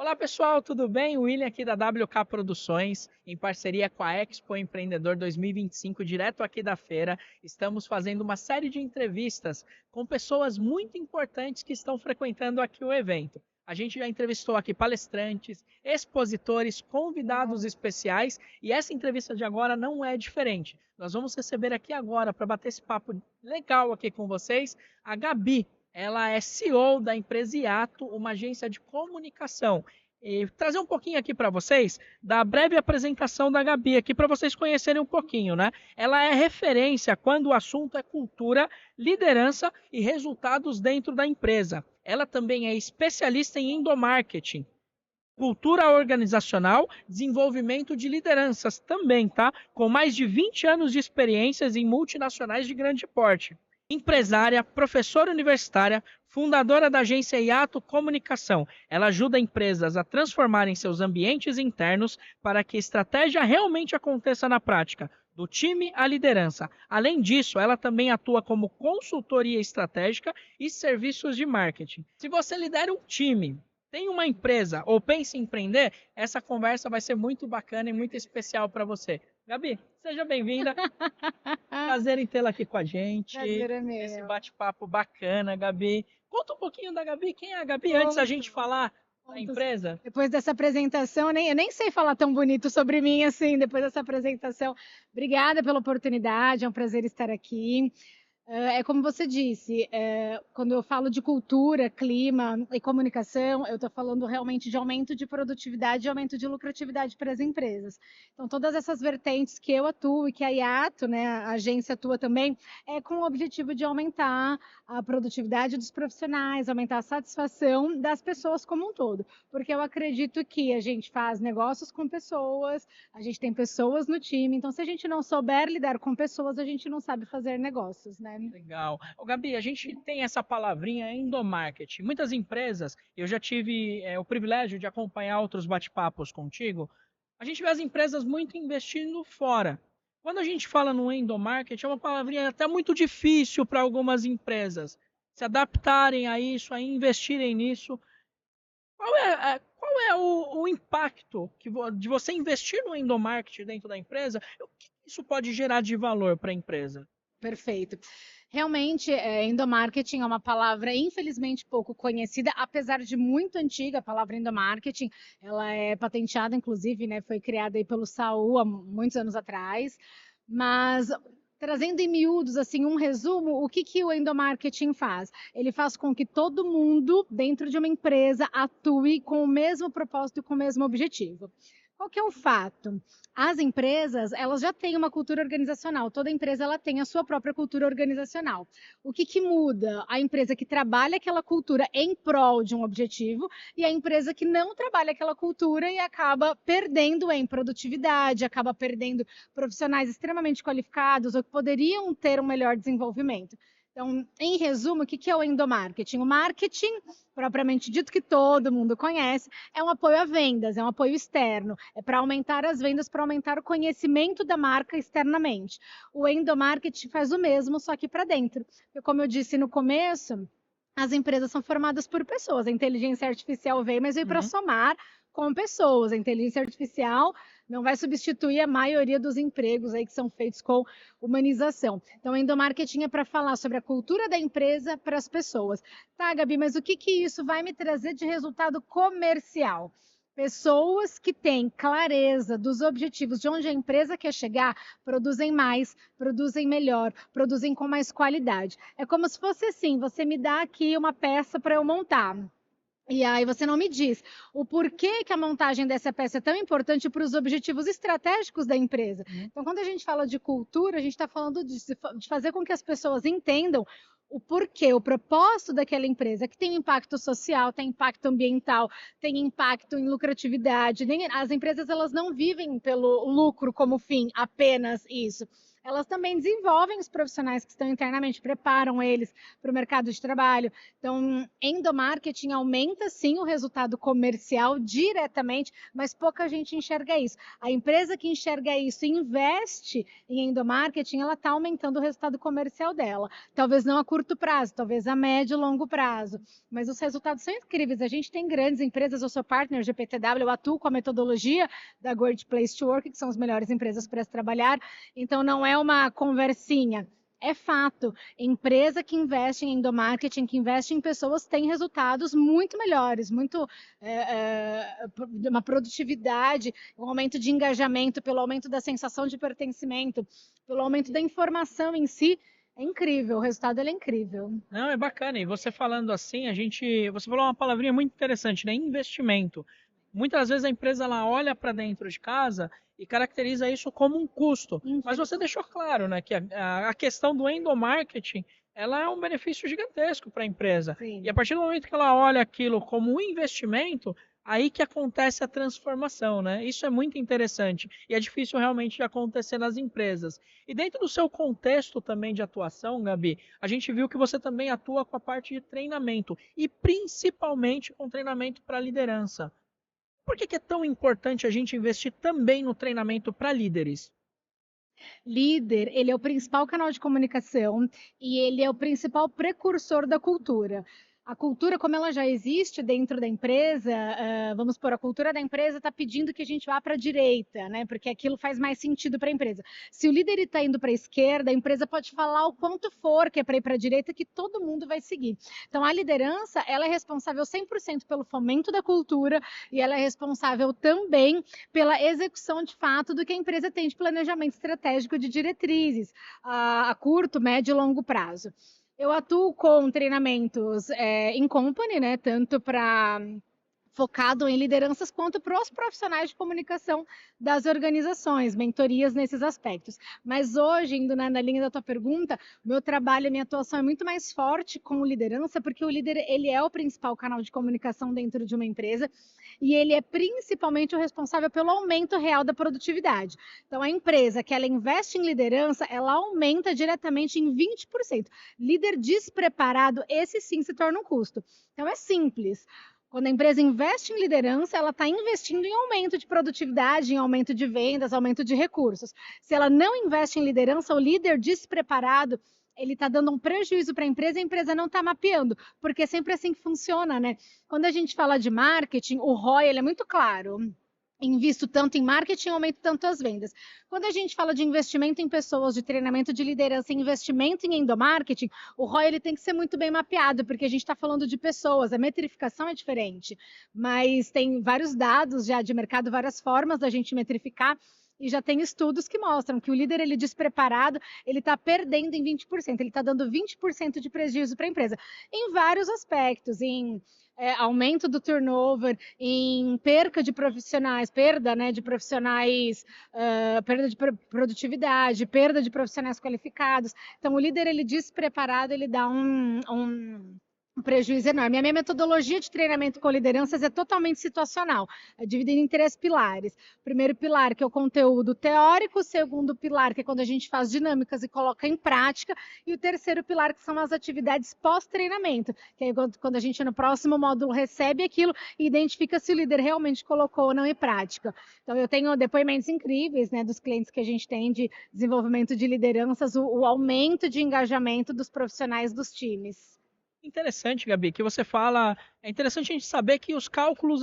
Olá pessoal, tudo bem? O William aqui da WK Produções, em parceria com a Expo Empreendedor 2025, direto aqui da feira. Estamos fazendo uma série de entrevistas com pessoas muito importantes que estão frequentando aqui o evento. A gente já entrevistou aqui palestrantes, expositores, convidados especiais e essa entrevista de agora não é diferente. Nós vamos receber aqui agora, para bater esse papo legal aqui com vocês, a Gabi. Ela é CEO da empresa Iato, uma agência de comunicação. E trazer um pouquinho aqui para vocês da breve apresentação da Gabi aqui para vocês conhecerem um pouquinho, né? Ela é referência quando o assunto é cultura, liderança e resultados dentro da empresa. Ela também é especialista em endomarketing, cultura organizacional, desenvolvimento de lideranças também, tá? Com mais de 20 anos de experiências em multinacionais de grande porte. Empresária, professora universitária, fundadora da agência Iato Comunicação. Ela ajuda empresas a transformarem seus ambientes internos para que a estratégia realmente aconteça na prática, do time à liderança. Além disso, ela também atua como consultoria estratégica e serviços de marketing. Se você lidera um time, tem uma empresa ou pensa em empreender, essa conversa vai ser muito bacana e muito especial para você. Gabi, seja bem-vinda. Prazer em tê-la aqui com a gente. Prazer é meu. Esse bate-papo bacana, Gabi. Conta um pouquinho da Gabi. Quem é a Gabi antes da gente falar da empresa? Depois dessa apresentação, eu nem sei falar tão bonito sobre mim assim, depois dessa apresentação. Obrigada pela oportunidade, é um prazer estar aqui. É como você disse, quando eu falo de cultura, clima e comunicação, eu estou falando realmente de aumento de produtividade e aumento de lucratividade para as empresas. Então, todas essas vertentes que eu atuo e que a IATO, né, a agência atua também, é com o objetivo de aumentar a produtividade dos profissionais, aumentar a satisfação das pessoas como um todo. Porque eu acredito que a gente faz negócios com pessoas, a gente tem pessoas no time, então se a gente não souber lidar com pessoas, a gente não sabe fazer negócios, né? Legal. Ô, Gabi, a gente tem essa palavrinha endomarketing. Muitas empresas, eu já tive o privilégio de acompanhar outros bate-papos contigo, a gente vê as empresas muito investindo fora. Quando a gente fala no endomarketing, é uma palavrinha até muito difícil para algumas empresas se adaptarem a isso, a investirem nisso. Qual é o impacto de você investir no endomarketing dentro da empresa? O que isso pode gerar de valor para a empresa? Perfeito. Realmente, endomarketing é uma palavra infelizmente pouco conhecida, apesar de muito antiga. A palavra endomarketing, ela é patenteada, inclusive, né, foi criada aí pelo Saul há muitos anos atrás. Mas trazendo em miúdos assim um resumo, o que o endomarketing faz? Ele faz com que todo mundo dentro de uma empresa atue com o mesmo propósito e com o mesmo objetivo. Qual que é o fato? As empresas, elas já têm uma cultura organizacional. Toda empresa ela tem a sua própria cultura organizacional. O que muda? A empresa que trabalha aquela cultura em prol de um objetivo e a empresa que não trabalha aquela cultura e acaba perdendo em produtividade, acaba perdendo profissionais extremamente qualificados ou que poderiam ter um melhor desenvolvimento. Então, em resumo, o que é o endomarketing? O marketing, propriamente dito, que todo mundo conhece, é um apoio a vendas, é um apoio externo, é para aumentar as vendas, para aumentar o conhecimento da marca externamente. O endomarketing faz o mesmo, só que para dentro. Porque, como eu disse no começo, as empresas são formadas por pessoas. A inteligência artificial veio, mas veio para somar com pessoas. A inteligência artificial não vai substituir a maioria dos empregos aí que são feitos com humanização. Então, endomarketing é para falar sobre a cultura da empresa para as pessoas. Tá, Gabi, mas o que isso vai me trazer de resultado comercial? Pessoas que têm clareza dos objetivos de onde a empresa quer chegar, produzem mais, produzem melhor, produzem com mais qualidade. É como se fosse assim, você me dá aqui uma peça para eu montar. E aí você não me diz o porquê que a montagem dessa peça é tão importante para os objetivos estratégicos da empresa. Então, quando a gente fala de cultura, a gente está falando de fazer com que as pessoas entendam o porquê, o propósito daquela empresa, que tem impacto social, tem impacto ambiental, tem impacto em lucratividade. As empresas elas não vivem pelo lucro como fim, apenas isso. elas também desenvolvem os profissionais que estão internamente, preparam eles para o mercado de trabalho. Então, endomarketing aumenta sim o resultado comercial diretamente, mas pouca gente enxerga isso. A empresa que enxerga isso e investe em endomarketing, ela está aumentando o resultado comercial dela. Talvez não a curto prazo, talvez a médio e longo prazo, mas os resultados são incríveis. A gente tem grandes empresas, eu sou partner GPTW, eu atuo com a metodologia da Great Place to Work, que são as melhores empresas para se trabalhar, então não é uma conversinha. É fato, empresa que investe em endomarketing, que investe em pessoas, tem resultados muito melhores, uma produtividade, um aumento de engajamento, pelo aumento da sensação de pertencimento, pelo aumento da informação em si. É incrível, o resultado é incrível. Não, é bacana. E você falando assim, você falou uma palavrinha muito interessante, né? Investimento. Muitas vezes a empresa ela olha para dentro de casa e caracteriza isso como um custo. Mas você deixou claro, né, que a questão do endomarketing, ela é um benefício gigantesco para a empresa. Sim. E a partir do momento que ela olha aquilo como um investimento, aí que acontece a transformação, né? Isso é muito interessante e é difícil realmente de acontecer nas empresas. E dentro do seu contexto também de atuação, Gabi, a gente viu que você também atua com a parte de treinamento e principalmente com treinamento para liderança. Por que é tão importante a gente investir também no treinamento para líderes? Líder, ele é o principal canal de comunicação e ele é o principal precursor da cultura. A cultura, como ela já existe dentro da empresa, vamos supor, a cultura da empresa está pedindo que a gente vá para a direita, né? Porque aquilo faz mais sentido para a empresa. Se o líder está indo para a esquerda, a empresa pode falar o quanto for que é para ir para a direita, que todo mundo vai seguir. Então, a liderança, ela é responsável 100% pelo fomento da cultura e ela é responsável também pela execução de fato do que a empresa tem de planejamento estratégico de diretrizes a curto, médio e longo prazo. Eu atuo com treinamentos em company, né? Tanto para focado em lideranças quanto para os profissionais de comunicação das organizações, mentorias nesses aspectos. Mas hoje, indo na linha da tua pergunta, meu trabalho, a minha atuação é muito mais forte com liderança, porque o líder ele é o principal canal de comunicação dentro de uma empresa e ele é principalmente o responsável pelo aumento real da produtividade. Então, a empresa que ela investe em liderança, ela aumenta diretamente em 20%. Líder despreparado, esse sim se torna um custo. Então, é simples. Quando a empresa investe em liderança, ela está investindo em aumento de produtividade, em aumento de vendas, aumento de recursos. Se ela não investe em liderança, o líder despreparado, ele está dando um prejuízo para a empresa não está mapeando, porque é sempre assim que funciona, né? Quando a gente fala de marketing, o ROI ele é muito claro. Invisto tanto em marketing, aumento tanto as vendas. Quando a gente fala de investimento em pessoas, de treinamento de liderança, investimento em endomarketing, o ROI ele tem que ser muito bem mapeado, porque a gente está falando de pessoas, a metrificação é diferente, mas tem vários dados já de mercado, várias formas da gente metrificar, e já tem estudos que mostram que o líder ele despreparado, ele está perdendo em 20%, ele está dando 20% de prejuízo para a empresa, em vários aspectos, em aumento do turnover, em perda de profissionais, perda de profissionais, perda de produtividade, perda de profissionais qualificados. Então, o líder ele despreparado, ele dá um prejuízo enorme. A minha metodologia de treinamento com lideranças é totalmente situacional, é dividida em 3 pilares. O primeiro pilar, que é o conteúdo teórico, o segundo pilar, que é quando a gente faz dinâmicas e coloca em prática, e o terceiro pilar, que são as atividades pós-treinamento, que é quando a gente no próximo módulo recebe aquilo e identifica se o líder realmente colocou ou não em prática. Então, eu tenho depoimentos incríveis, né, dos clientes que a gente tem de desenvolvimento de lideranças, o aumento de engajamento dos profissionais dos times. Interessante, Gabi, que você fala. É interessante a gente saber que os cálculos,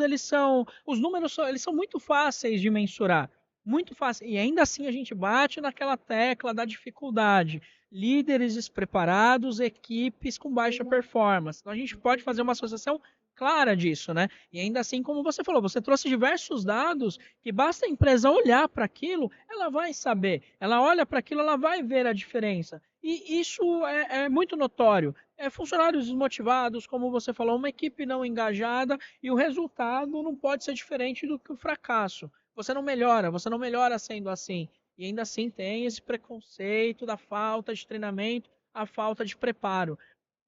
os números, eles são muito fáceis de mensurar, muito fácil. E ainda assim a gente bate naquela tecla da dificuldade. Líderes despreparados, equipes com baixa performance. Então a gente pode fazer uma associação clara disso, né? E ainda assim, como você falou, você trouxe diversos dados que basta a empresa olhar para aquilo, ela vai saber. Ela olha para aquilo, ela vai ver a diferença. E isso é muito notório. Funcionários desmotivados, como você falou, uma equipe não engajada e o resultado não pode ser diferente do que o fracasso. Você não melhora sendo assim. E ainda assim tem esse preconceito da falta de treinamento, a falta de preparo.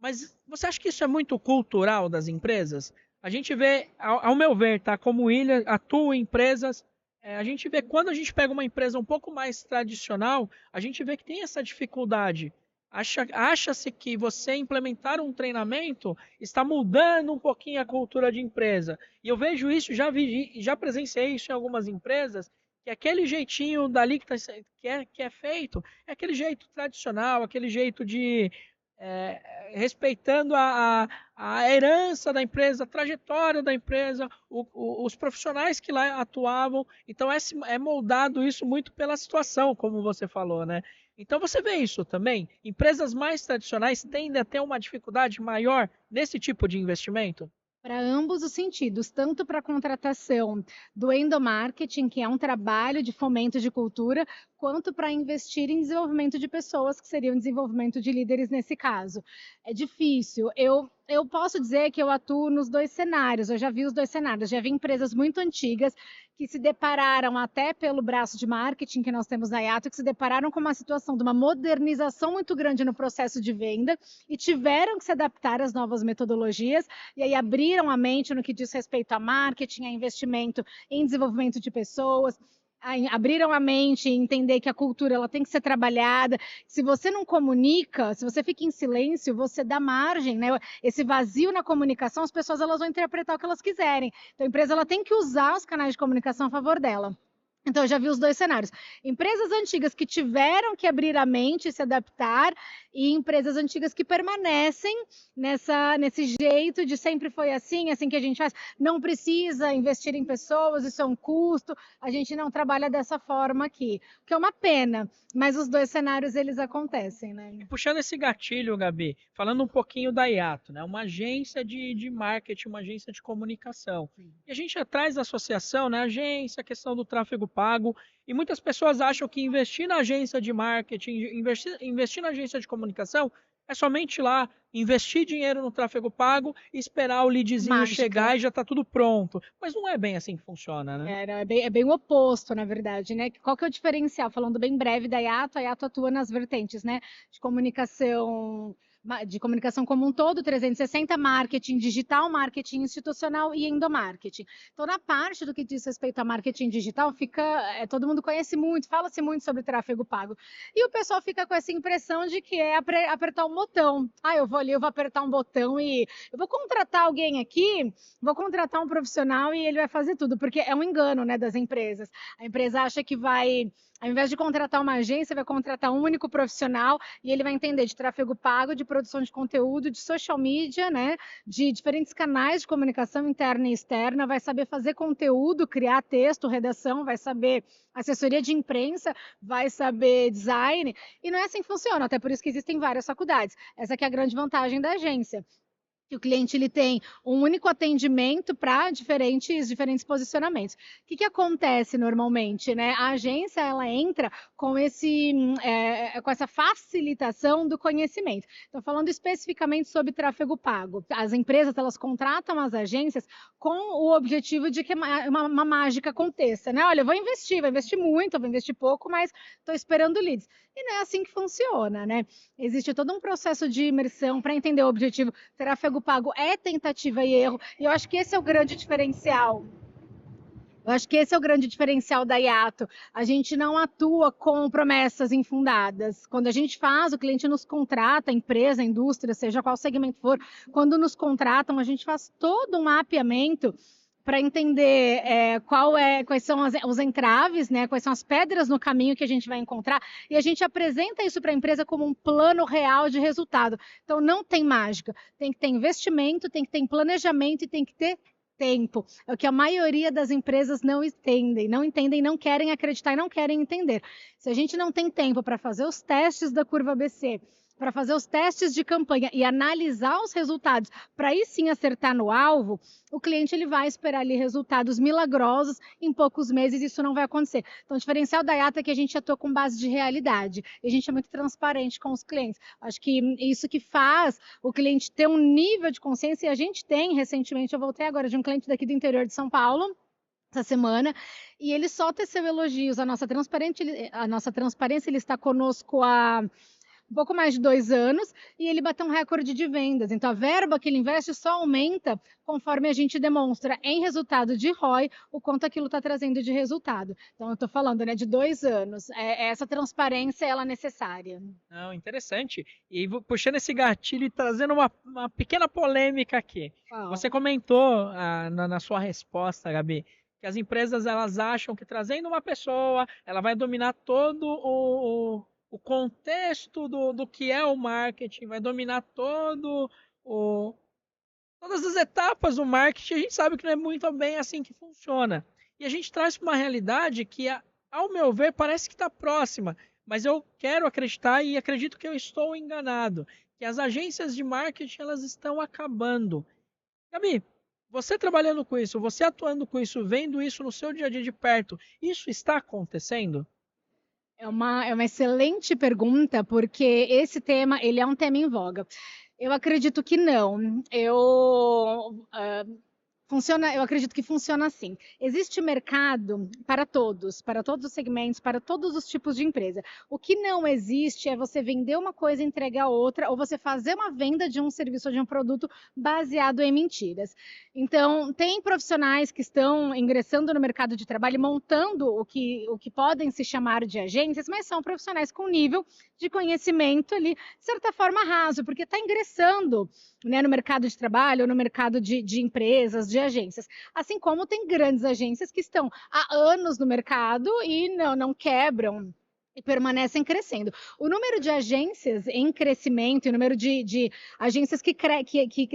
Mas você acha que isso é muito cultural das empresas? A gente vê, ao meu ver, tá, como William atua em empresas A gente vê quando a gente pega uma empresa um pouco mais tradicional, a gente vê que tem essa dificuldade. Acha-se que você implementar um treinamento está mudando um pouquinho a cultura de empresa. E eu vejo isso, já presenciei isso em algumas empresas, que aquele jeitinho dali que é feito é aquele jeito tradicional, aquele jeito de respeitando a herança da empresa, a trajetória da empresa, os profissionais que lá atuavam. Então é moldado isso muito pela situação, como você falou, né? Então você vê isso também. Empresas mais tradicionais tendem a ter uma dificuldade maior nesse tipo de investimento? Para ambos os sentidos, tanto para a contratação do endomarketing, que é um trabalho de fomento de cultura, quanto para investir em desenvolvimento de pessoas, que seria um desenvolvimento de líderes nesse caso. É difícil. Eu posso dizer que eu atuo nos dois cenários, eu já vi os dois cenários, já vi empresas muito antigas que se depararam, até pelo braço de marketing que nós temos na Yato, que se depararam com uma situação de uma modernização muito grande no processo de venda e tiveram que se adaptar às novas metodologias, e aí abriram a mente no que diz respeito a marketing, a investimento em desenvolvimento de pessoas, abriram a mente em entender que a cultura ela tem que ser trabalhada. Se você não comunica, se você fica em silêncio, você dá margem, né? Esse vazio na comunicação, as pessoas elas vão interpretar o que elas quiserem. Então a empresa ela tem que usar os canais de comunicação a favor dela. Então, eu já vi os dois cenários. Empresas antigas que tiveram que abrir a mente e se adaptar, e empresas antigas que permanecem nesse jeito de sempre foi assim, assim que a gente faz. Não precisa investir em pessoas, isso é um custo, a gente não trabalha dessa forma aqui. O que é uma pena, mas os dois cenários, eles acontecem, né? E puxando esse gatilho, Gabi, falando um pouquinho da Yato, né? Uma agência de marketing, uma agência de comunicação. Sim. E a gente traz associação, né? Agência, a questão do tráfego pago, e muitas pessoas acham que investir na agência de marketing, investir na agência de comunicação, é somente lá investir dinheiro no tráfego pago e esperar o leadzinho Mágica. chegar e já está tudo pronto. Mas não é bem assim que funciona, né? É bem o oposto, na verdade, né? Qual que é o diferencial? Falando bem breve da Yato, a Yato atua nas vertentes, né? De comunicação como um todo, 360, marketing digital, marketing institucional e endomarketing. Então, na parte do que diz respeito a marketing digital, todo mundo conhece muito, fala-se muito sobre tráfego pago. E o pessoal fica com essa impressão de que é apertar um botão. Eu vou ali, eu vou apertar um botão e eu vou contratar alguém aqui, vou contratar um profissional e ele vai fazer tudo, porque é um engano, né, das empresas. A empresa acha que vai, ao invés de contratar uma agência, vai contratar um único profissional e ele vai entender de tráfego pago, de produção de conteúdo, de social media, né? De diferentes canais de comunicação interna e externa, vai saber fazer conteúdo, criar texto, redação, vai saber assessoria de imprensa, vai saber design, e não é assim que funciona, até por isso que existem várias faculdades. Essa que é a grande vantagem da agência, que o cliente ele tem um único atendimento para diferentes posicionamentos. O que acontece normalmente, né? A agência ela entra com com essa facilitação do conhecimento. Então, falando especificamente sobre tráfego pago, as empresas elas contratam as agências com o objetivo de que uma mágica aconteça, né? Olha, vou investir muito, vou investir pouco, mas estou esperando leads. E não é assim que funciona, né? Existe todo um processo de imersão para entender o objetivo. Tráfego pago é tentativa e erro, e eu acho que esse é o grande diferencial. Eu acho que esse é o grande diferencial da Yato. A gente não atua com promessas infundadas. Quando a gente faz, o cliente nos contrata, a empresa, a indústria, seja qual segmento for, quando nos contratam, a gente faz todo um mapeamento para entender quais são os entraves, né? Quais são as pedras no caminho que a gente vai encontrar, e a gente apresenta isso para a empresa como um plano real de resultado. Então, não tem mágica. Tem que ter investimento, tem que ter planejamento e tem que ter tempo. É o que a maioria das empresas não entendem, não querem acreditar e não querem entender. Se a gente não tem tempo para fazer os testes da curva ABC, para fazer os testes de campanha e analisar os resultados, para aí sim acertar no alvo, o cliente ele vai esperar ali resultados milagrosos em poucos meses, isso não vai acontecer. Então, o diferencial da Yato é que a gente atua com base de realidade, e a gente é muito transparente com os clientes. Acho que isso que faz o cliente ter um nível de consciência, e a gente tem, recentemente, eu voltei agora de um cliente daqui do interior de São Paulo, essa semana, e ele só teceu elogios. A nossa transparência, ele está conosco há um pouco mais de 2 anos, e ele bateu um recorde de vendas. Então, a verba que ele investe só aumenta conforme a gente demonstra em resultado de ROI o quanto aquilo está trazendo de resultado. Então, eu estou falando, né, de 2 anos. Essa transparência ela é necessária. Não, interessante. E puxando esse gatilho e trazendo uma pequena polêmica aqui. Uau. Você comentou na sua resposta, Gabi, que as empresas elas acham que trazendo uma pessoa, ela vai dominar todo o contexto do que é o marketing, vai dominar todas as etapas do marketing. A gente sabe que não é muito bem assim que funciona. E a gente traz para uma realidade que, ao meu ver, parece que está próxima, mas eu quero acreditar e acredito que eu estou enganado, que as agências de marketing elas estão acabando. Gabi, você trabalhando com isso, você atuando com isso, vendo isso no seu dia a dia de perto, isso está acontecendo? É uma excelente pergunta, porque esse tema ele é um tema em voga. Eu acredito que não. Eu acredito que funciona assim. Existe mercado para todos os segmentos, para todos os tipos de empresa. O que não existe é você vender uma coisa e entregar outra, ou você fazer uma venda de um serviço ou de um produto baseado em mentiras. Então, tem profissionais que estão ingressando no mercado de trabalho, e montando o que podem se chamar de agências, mas são profissionais com nível de conhecimento ali, de certa forma raso, porque está ingressando, né, no mercado de trabalho, ou no mercado de empresas, de agências. Assim como tem grandes agências que estão há anos no mercado e não quebram e permanecem crescendo. O número de agências em crescimento e o número de agências que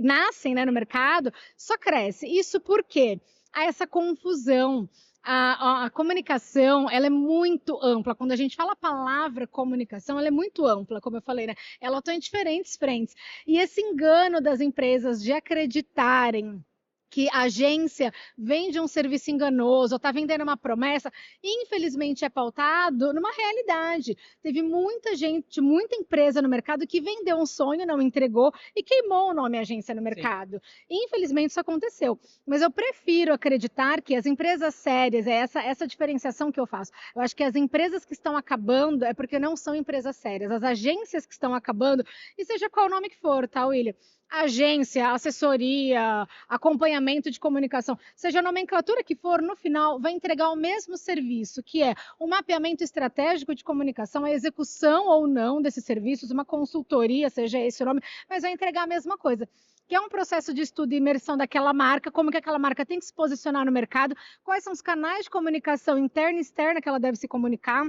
nascem, né, no mercado só cresce. Isso porque há essa confusão. A comunicação, ela é muito ampla. Quando a gente fala a palavra comunicação, ela é muito ampla, como eu falei, né? Ela atua em diferentes frentes. E esse engano das empresas de acreditarem que a agência vende um serviço enganoso ou está vendendo uma promessa, infelizmente é pautado numa realidade. Teve muita gente, muita empresa no mercado que vendeu um sonho, não entregou e queimou o nome agência no mercado. Sim. Infelizmente isso aconteceu. Mas eu prefiro acreditar que as empresas sérias, é essa diferenciação que eu faço. Eu acho que as empresas que estão acabando é porque não são empresas sérias. As agências que estão acabando, e seja qual o nome que for, tá, William? Agência, assessoria, acompanhamento de comunicação, seja a nomenclatura que for, no final vai entregar o mesmo serviço, que é o mapeamento estratégico de comunicação, a execução ou não desses serviços, uma consultoria, seja esse o nome, mas vai entregar a mesma coisa, que é um processo de estudo e imersão daquela marca, como que aquela marca tem que se posicionar no mercado, quais são os canais de comunicação interna e externa que ela deve se comunicar.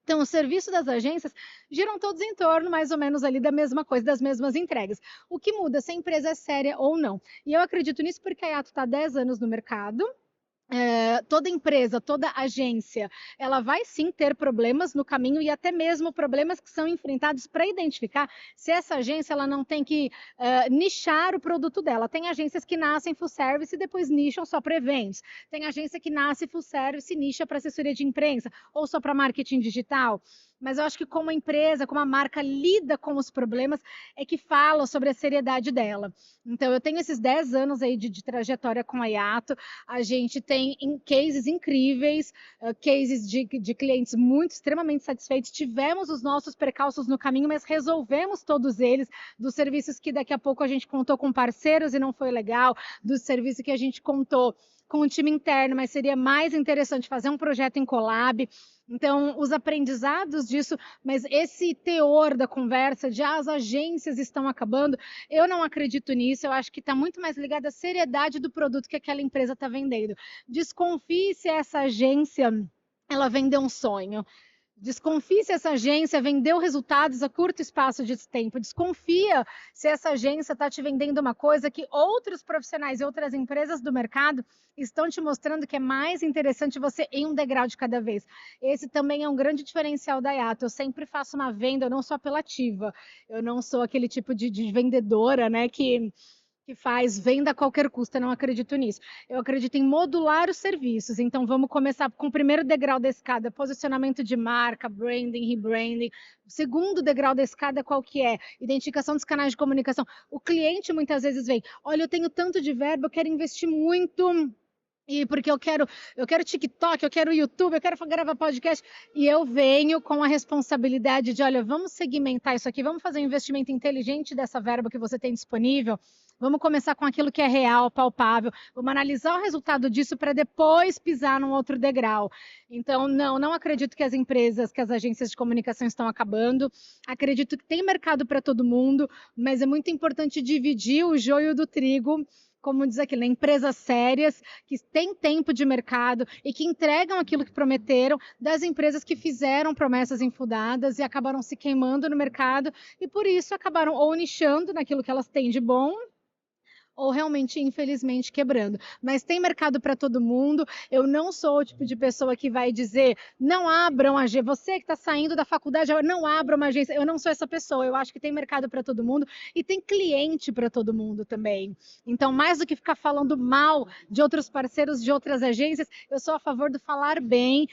Então, o serviço das agências giram todos em torno, mais ou menos, ali da mesma coisa, das mesmas entregas. O que muda se a empresa é séria ou não. E eu acredito nisso porque a Yato está há 10 anos no mercado. Toda empresa, toda agência, ela vai sim ter problemas no caminho e até mesmo problemas que são enfrentados para identificar se essa agência ela não tem que nichar o produto dela. Tem agências que nascem full service e depois nicham só para eventos. Tem agência que nasce full service e nicha para assessoria de imprensa ou só para marketing digital. Mas eu acho que como a empresa, como a marca lida com os problemas, é que fala sobre a seriedade dela. Então, eu tenho esses 10 anos aí de trajetória com a Yato, a gente tem cases incríveis, cases de clientes muito, extremamente satisfeitos, tivemos os nossos percalços no caminho, mas resolvemos todos eles, dos serviços que daqui a pouco a gente contou com parceiros e não foi legal, dos serviços que a gente contou com o time interno, mas seria mais interessante fazer um projeto em collab. Então, os aprendizados disso, mas esse teor da conversa de as agências estão acabando, eu não acredito nisso, eu acho que está muito mais ligado à seriedade do produto que aquela empresa está vendendo. Desconfie se essa agência ela vendeu um sonho. Desconfie se essa agência vendeu resultados a curto espaço de tempo. Desconfia se essa agência está te vendendo uma coisa que outros profissionais e outras empresas do mercado estão te mostrando que é mais interessante você em um degrau de cada vez. Esse também é um grande diferencial da Yato. Eu sempre faço uma venda, eu não sou apelativa. Eu não sou aquele tipo de vendedora, né, que faz venda a qualquer custo, eu não acredito nisso. Eu acredito em modular os serviços, então vamos começar com o primeiro degrau da escada, posicionamento de marca, branding, rebranding. O segundo degrau da escada qual que é? Identificação dos canais de comunicação. O cliente muitas vezes vem, olha, eu tenho tanto de verba, eu quero investir muito E porque eu quero TikTok, eu quero YouTube, eu quero gravar podcast. E eu venho com a responsabilidade de, olha, vamos segmentar isso aqui, vamos fazer um investimento inteligente dessa verba que você tem disponível. Vamos começar com aquilo que é real, palpável. Vamos analisar o resultado disso para depois pisar num outro degrau. Então, não acredito que as empresas, que as agências de comunicação estão acabando. Acredito que tem mercado para todo mundo, mas é muito importante dividir o joio do trigo, como diz aqui, né? Empresas sérias, que têm tempo de mercado e que entregam aquilo que prometeram, das empresas que fizeram promessas infundadas e acabaram se queimando no mercado e por isso acabaram ou nichando naquilo que elas têm de bom, ou realmente, infelizmente, quebrando. Mas tem mercado para todo mundo. Eu não sou o tipo de pessoa que vai dizer, não abram agência. Você que está saindo da faculdade, não abram uma agência. Eu não sou essa pessoa. Eu acho que tem mercado para todo mundo e tem cliente para todo mundo também. Então, mais do que ficar falando mal de outros parceiros, de outras agências, eu sou a favor do falar bem,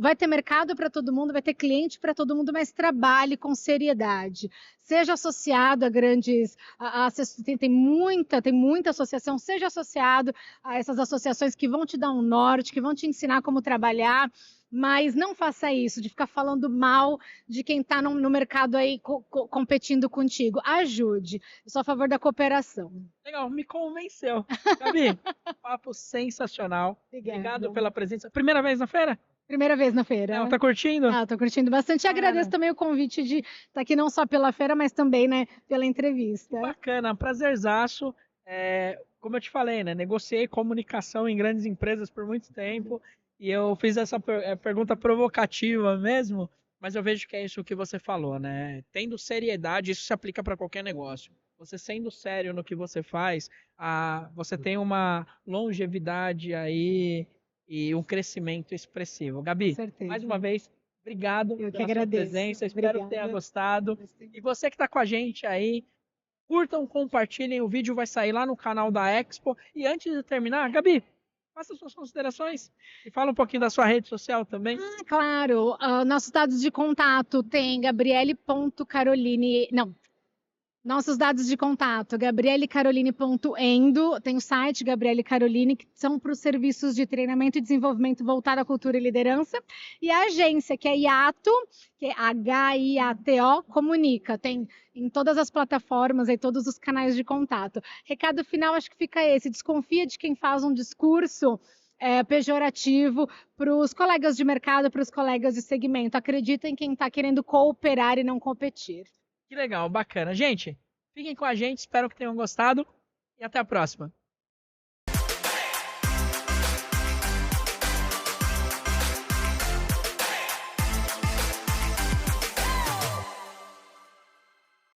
vai ter mercado para todo mundo, vai ter cliente para todo mundo, mas trabalhe com seriedade. Seja associado a grandes... tem muita associação, seja associado a essas associações que vão te dar um norte, que vão te ensinar como trabalhar, mas não faça isso, de ficar falando mal de quem está no mercado aí competindo contigo. Ajude. Eu sou a favor da cooperação. Legal, me convenceu. Gabi, papo sensacional. Obrigado pela presença. Primeira vez na feira? Primeira vez na feira. Tá curtindo? Tô curtindo bastante. E agradeço também o convite de estar aqui não só pela feira, mas também, né, pela entrevista. Bacana, prazerzaço. Como eu te falei, né, negociei comunicação em grandes empresas por muito tempo e eu fiz essa pergunta provocativa mesmo, mas eu vejo que é isso que você falou, né? Tendo seriedade, isso se aplica para qualquer negócio. Você sendo sério no que você faz, você tem uma longevidade aí e um crescimento expressivo. Gabi, mais uma vez, obrigado pela sua presença, espero que tenha gostado. E você que está com a gente aí, curtam, compartilhem, o vídeo vai sair lá no canal da Expo. E antes de terminar, Gabi, faça suas considerações e fala um pouquinho da sua rede social também. Claro, nossos dados de contato tem gabriele.caroline, nossos dados de contato, gabrielecaroline.endo, tem o site Gabriele Caroline, que são para os serviços de treinamento e desenvolvimento voltado à cultura e liderança, e a agência, que é IATO, que é HIATO, Comunica, tem em todas as plataformas e todos os canais de contato. Recado final, acho que fica esse, desconfia de quem faz um discurso pejorativo para os colegas de mercado, para os colegas de segmento. Acredita em quem está querendo cooperar e não competir. Que legal, bacana. Gente, fiquem com a gente, espero que tenham gostado e até a próxima.